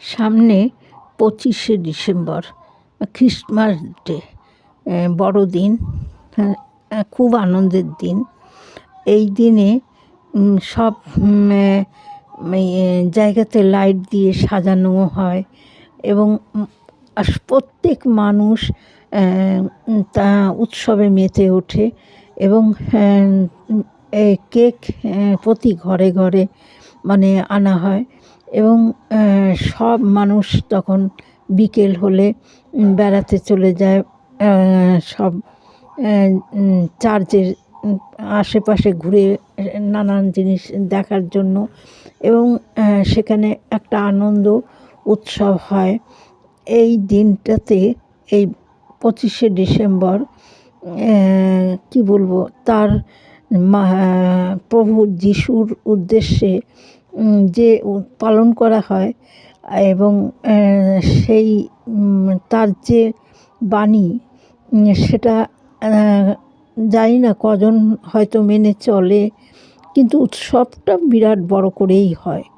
সামনে 25শে December Christmas day, বড়দিন। খুব আনন্দের দিন। এই দিনে সব জায়গাতে লাইট দিয়ে সাজানো হয় এবং প্রত্যেক মানুষ তা উৎসবে মেতে ওঠে এবং কেক প্রতি ঘরে ঘরে আনা হয় এবং সব মানুষ তখন বিকেল হলে বেড়াতে চলে যায় সব চার্চের আশেপাশে ঘুরে নানান জিনিস দেখার জন্য এবং সেখানে একটা আনন্দ উৎসব হয়। এই দিনটাতে এই 25শে ডিসেম্বর কি বলবো, তার প্রভু যিশুর উদ্দেশ্যে যে পালন করা হয় এবং সেই তার যে বাণী, সেটা জানি না কজন হয়তো মেনে চলে, কিন্তু উৎসবটা বিরাট বড় করেই হয়।